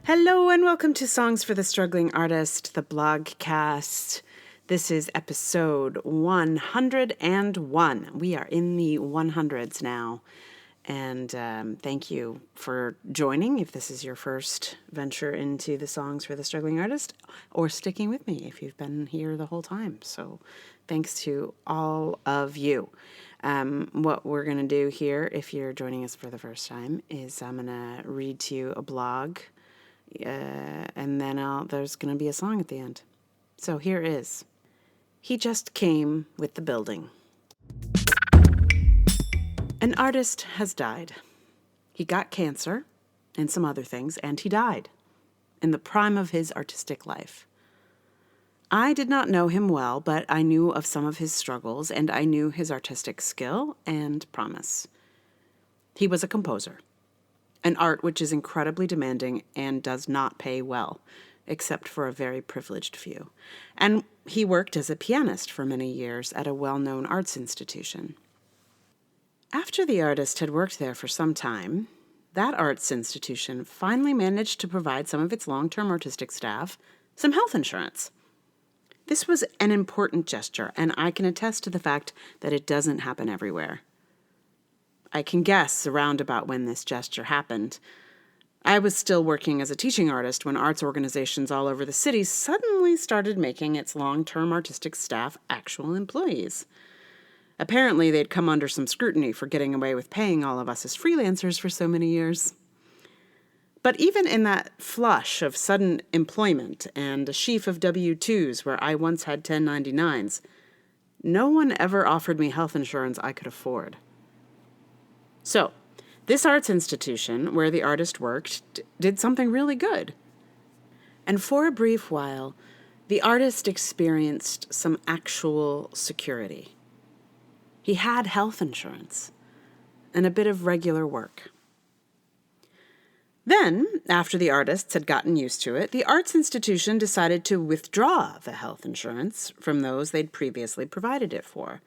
Hello and welcome to Songs for the Struggling Artist, the blogcast. This is episode 101. We are in the 100s now. And thank you for joining if this is your first venture into the Songs for the Struggling Artist, or sticking with me if you've been here the whole time. So thanks to all of you. What we're going to do here, if you're joining us for the first time, is I'm going to read to you a blog. And then there's going to be a song at the end. So here is He Just Came with the Building. An artist has died. He got cancer and some other things, and he died in the prime of his artistic life. I did not know him well, but I knew of some of his struggles, and I knew his artistic skill and promise. He was a composer. An art which is incredibly demanding and does not pay well, except for a very privileged few. And he worked as a pianist for many years at a well-known arts institution. After the artist had worked there for some time, that arts institution finally managed to provide some of its long-term artistic staff some health insurance. This was an important gesture, and I can attest to the fact that it doesn't happen everywhere. I can guess around about when this gesture happened. I was still working as a teaching artist when arts organizations all over the city suddenly started making its long-term artistic staff actual employees. Apparently, they'd come under some scrutiny for getting away with paying all of us as freelancers for so many years. But even in that flush of sudden employment and a sheaf of W-2s where I once had 1099s, no one ever offered me health insurance I could afford. So, this arts institution, where the artist worked, did something really good. And for a brief while, the artist experienced some actual security. He had health insurance and a bit of regular work. Then, after the artists had gotten used to it, the arts institution decided to withdraw the health insurance from those they'd previously provided it for.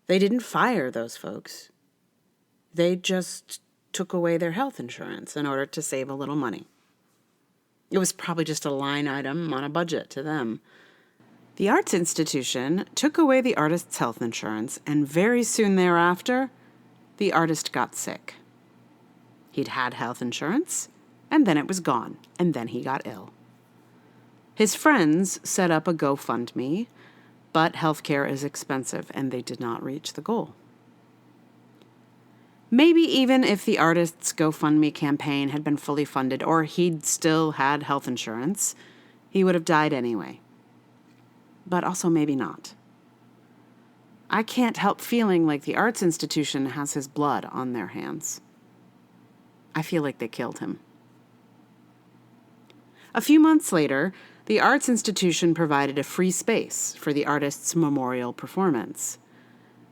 They didn't fire those folks. They just took away their health insurance in order to save a little money. It was probably just a line item on a budget to them. The arts institution took away the artist's health insurance, and very soon thereafter, the artist got sick. He'd had health insurance, and then it was gone, and then he got ill. His friends set up a GoFundMe, but healthcare is expensive, and they did not reach the goal. Maybe even if the artist's GoFundMe campaign had been fully funded, or he'd still had health insurance, he would have died anyway. But also maybe not. I can't help feeling like the arts institution has his blood on their hands. I feel like they killed him. A few months later, the arts institution provided a free space for the artist's memorial performance.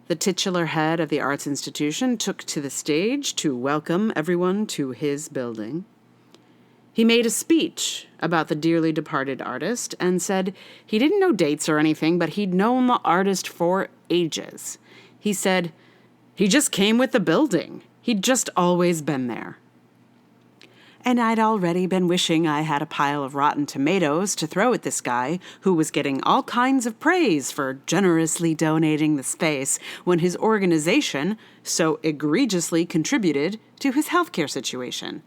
The titular head of the arts institution took to the stage to welcome everyone to his building. He made a speech about the dearly departed artist and said he didn't know dates or anything, but he'd known the artist for ages. He said, he just came with the building. He'd just always been there. And I'd already been wishing I had a pile of rotten tomatoes to throw at this guy who was getting all kinds of praise for generously donating the space when his organization so egregiously contributed to his healthcare situation.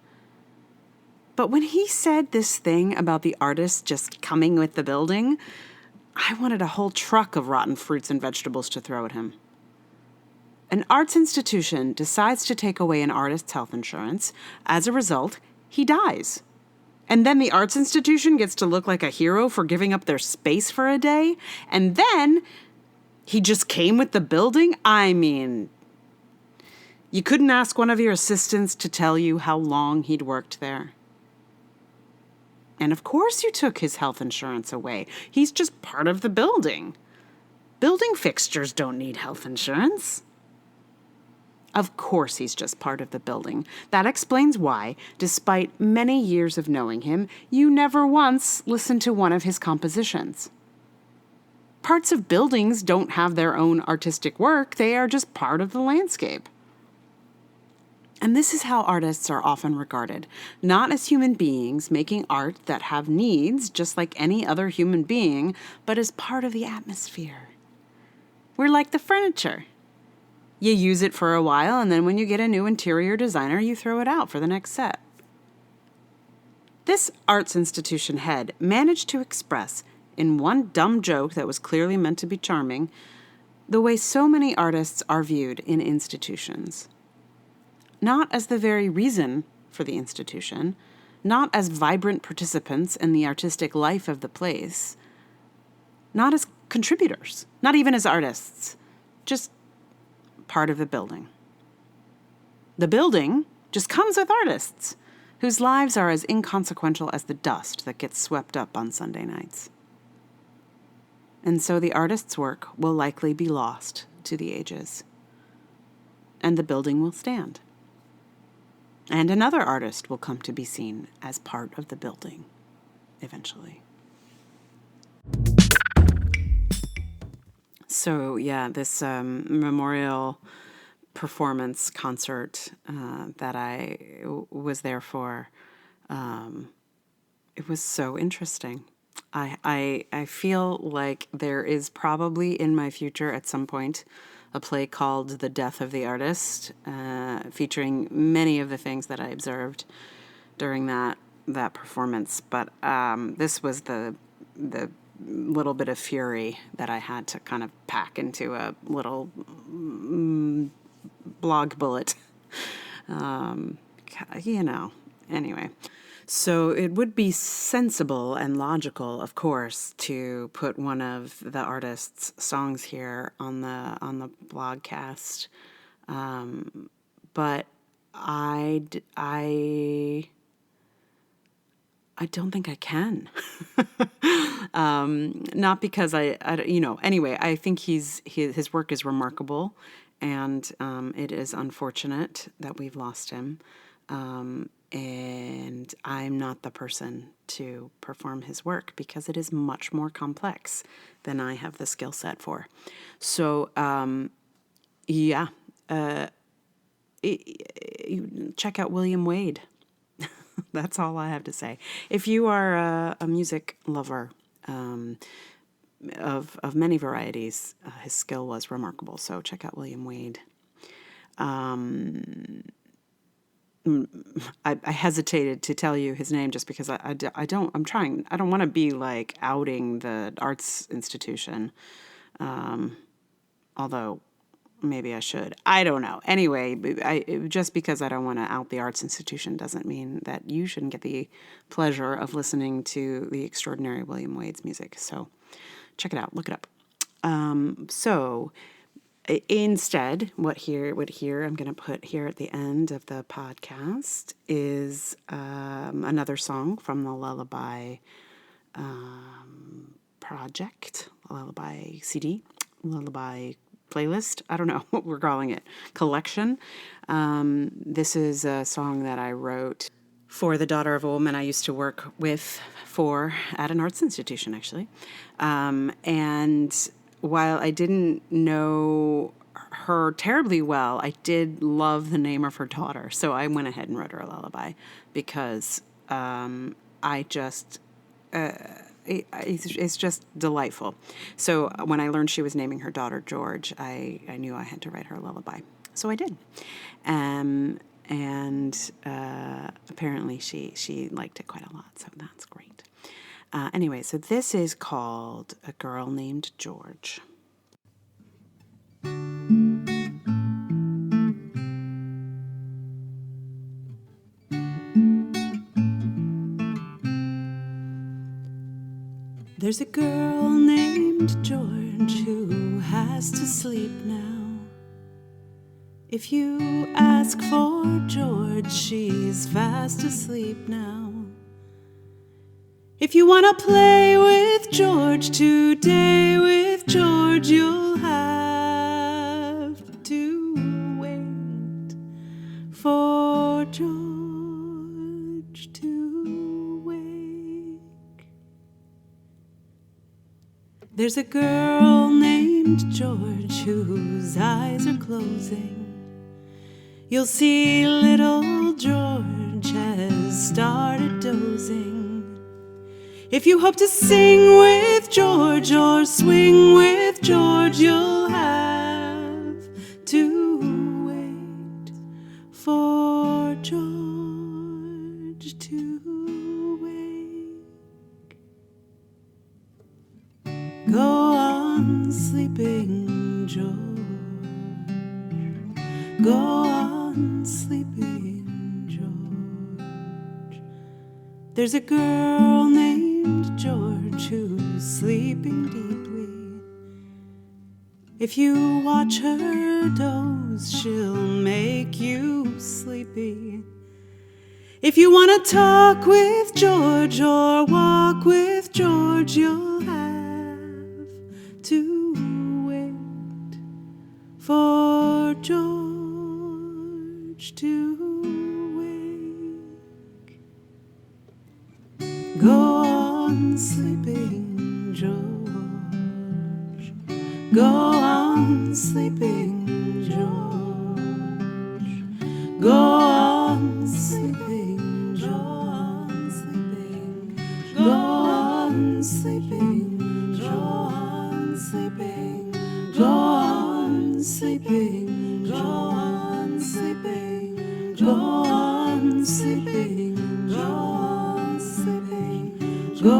But when he said this thing about the artist just coming with the building, I wanted a whole truck of rotten fruits and vegetables to throw at him. An arts institution decides to take away an artist's health insurance. As a result, he dies. And then the arts institution gets to look like a hero for giving up their space for a day. And then he just came with the building? I mean, you couldn't ask one of your assistants to tell you how long he'd worked there. And of course you took his health insurance away. He's just part of the building. Building fixtures don't need health insurance. Of course he's just part of the building. That explains why, despite many years of knowing him, you never once listened to one of his compositions. Parts of buildings don't have their own artistic work. They are just part of the landscape. And this is how artists are often regarded, not as human beings making art that have needs just like any other human being, but as part of the atmosphere. We're like the furniture. You use it for a while, and then when you get a new interior designer, you throw it out for the next set. This arts institution head managed to express, in one dumb joke that was clearly meant to be charming, the way so many artists are viewed in institutions. Not as the very reason for the institution, not as vibrant participants in the artistic life of the place, not as contributors, not even as artists, just part of the building. The building just comes with artists, whose lives are as inconsequential as the dust that gets swept up on Sunday nights. And so the artist's work will likely be lost to the ages, and the building will stand. And another artist will come to be seen as part of the building, eventually. So, yeah, this memorial performance concert that I was there for, it was so interesting. I feel like there is probably in my future at some point a play called The Death of the Artist, featuring many of the things that I observed during that performance. But this was the little bit of fury that I had to kind of pack into a little blog bullet. Anyway. So it would be sensible and logical, of course, to put one of the artist's songs here on the blogcast, but I don't think I can. Not because anyway, I think his work is remarkable, and it is unfortunate that we've lost him. And I'm not the person to perform his work because it is much more complex than I have the skill set for. So, check out William Wade. That's all I have to say. If you are a music lover of many varieties, his skill was remarkable. So check out William Wade. I hesitated to tell you his name just because I don't want to be like outing the arts institution. Although maybe I should. I don't know. Anyway, just because I don't want to out the arts institution doesn't mean that you shouldn't get the pleasure of listening to the extraordinary William Wade's music. So check it out. Look it up. Instead, what I'm going to put here at the end of the podcast is another song from the Lullaby project, Lullaby CD, Lullaby playlist. I don't know what we're calling it. Collection. This is a song that I wrote for the daughter of a woman I used to work at an arts institution, actually. And while I didn't know her terribly well, I did love the name of her daughter. So I went ahead and wrote her a lullaby because it's just delightful. So when I learned she was naming her daughter George, I knew I had to write her a lullaby. So I did. And apparently she liked it quite a lot, so that's great. Anyway, so this is called A Girl Named George. There's a girl named George who has to sleep now. If you ask for George, she's fast asleep now. If you want to play with George today, with George, you'll have to wait for George to wake. There's a girl named George whose eyes are closing. you'll see little George has started dozing. If you hope to sing with George or swing with George, you'll have to wait for George to wake. Go on sleeping, George. Go on sleeping, George. There's a girl named George who's sleeping deeply. If you watch her doze, she'll make you sleepy. If you want to talk with George or walk with George, you'll have to wait for George to wake. Go on sleeping, George. Go on sleeping, George. Go on sleeping, go on sleeping. Go on sleeping, go on sleeping. Go on sleeping, go on sleeping. Go on sleeping, go on sleeping. Go